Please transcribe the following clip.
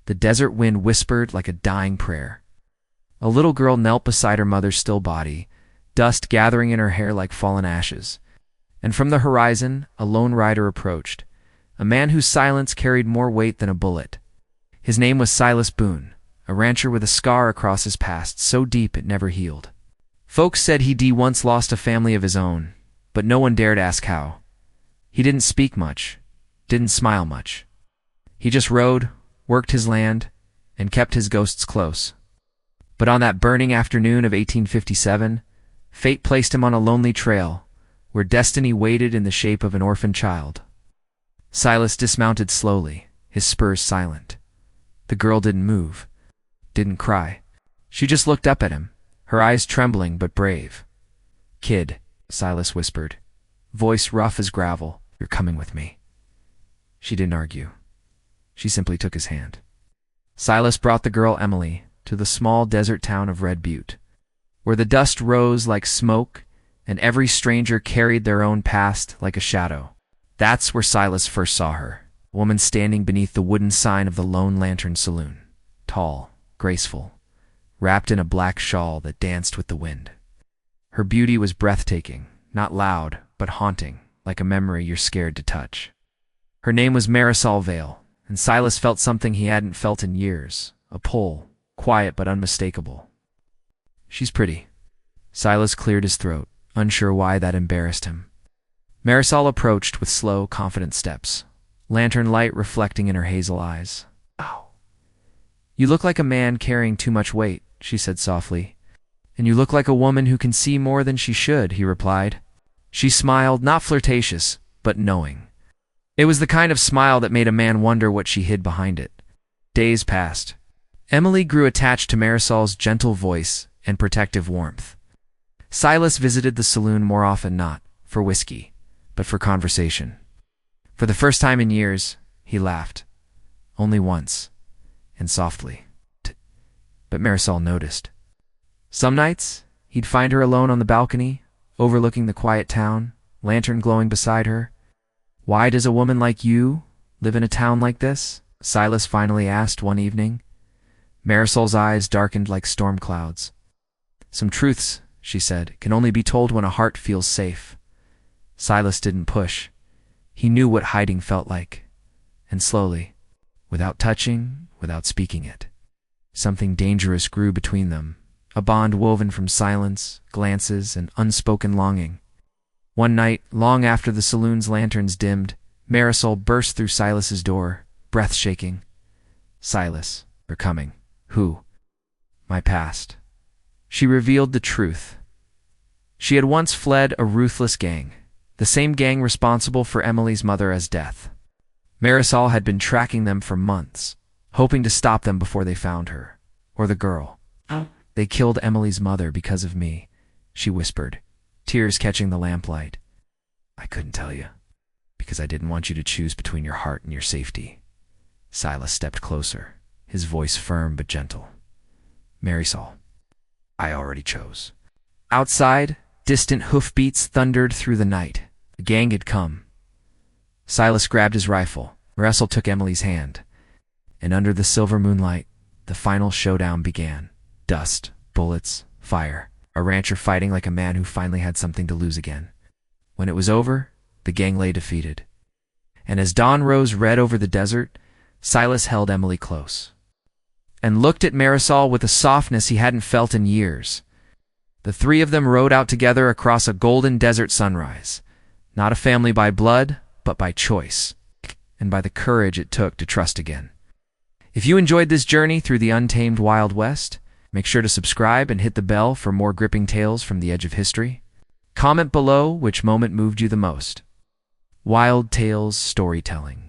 The desert wind whispered like a dying prayer. A little girl knelt beside her mother's still body, dust gathering in her hair like fallen ashes. And from the horizon, a lone rider approached, a man whose silence carried more weight than a bullet. His name was Silas Boone, a rancher with a scar across his past so deep it never healed. Folks said he'd once lost a family of his own, but no one dared ask how. He didn't speak much, didn't smile much. He just rode, worked his land, and kept his ghosts close. But on that burning afternoon of 1857, fate placed him on a lonely trail, where destiny waited in the shape of an orphan child. Silas dismounted slowly, his spurs silent. The girl didn't move, didn't cry. She just looked up at him, her eyes trembling but brave. "Kid," Silas whispered, voice rough as gravel, "you're coming with me." She didn't argue. She simply took his hand. Silas brought the girl Emily to the small desert town of Red Butte, where the dust rose like smoke and every stranger carried their own past like a shadow. That's where Silas first saw her, a woman standing beneath the wooden sign of the Lone Lantern Saloon, tall, graceful, wrapped in a black shawl that danced with the wind. Her beauty was breathtaking, not loud, but haunting, like a memory you're scared to touch. Her name was Marisol Vale, and Silas felt something he hadn't felt in years, a pull, quiet but unmistakable. "She's pretty." Silas cleared his throat, unsure why that embarrassed him. Marisol approached with slow, confident steps, lantern light reflecting in her hazel eyes. "Ow. You look like a man carrying too much weight," she said softly. "And you look like a woman who can see more than she should," he replied. She smiled, not flirtatious, but knowing. It was the kind of smile that made a man wonder what she hid behind it. Days passed. Emily grew attached to Marisol's gentle voice and protective warmth. Silas visited the saloon more often, not for whiskey, but for conversation. For the first time in years, he laughed. Only once, and softly. But Marisol noticed. Some nights, he'd find her alone on the balcony, overlooking the quiet town, lantern glowing beside her. "Why does a woman like you live in a town like this?" Silas finally asked one evening. Marisol's eyes darkened like storm clouds. "Some truths," she said, "can only be told when a heart feels safe." Silas didn't push. He knew what hiding felt like. And slowly, without touching, without speaking it, something dangerous grew between them, a bond woven from silence, glances, and unspoken longing. One night, long after the saloon's lanterns dimmed, Marisol burst through Silas's door, breath shaking. "Silas, they're coming." "Who?" "My past." She revealed the truth. She had once fled a ruthless gang, the same gang responsible for Emily's mother's death. Marisol had been tracking them for months, hoping to stop them before they found her, or the girl. "They killed Emily's mother because of me," she whispered, tears catching the lamplight. "I couldn't tell you, because I didn't want you to choose between your heart and your safety." Silas stepped closer, his voice firm but gentle. "Marisol, I already chose." Outside, distant hoofbeats thundered through the night. The gang had come. Silas grabbed his rifle. Marisol took Emily's hand. And under the silver moonlight, the final showdown began. Dust, bullets, fire. A rancher fighting like a man who finally had something to lose again. When it was over, the gang lay defeated. And as dawn rose red over the desert, Silas held Emily close and looked at Marisol with a softness he hadn't felt in years. The three of them rode out together across a golden desert sunrise, not a family by blood, but by choice, and by the courage it took to trust again. If you enjoyed this journey through the untamed Wild West, make sure to subscribe and hit the bell for more gripping tales from the edge of history. Comment below which moment moved you the most. Wild Tales Storytelling.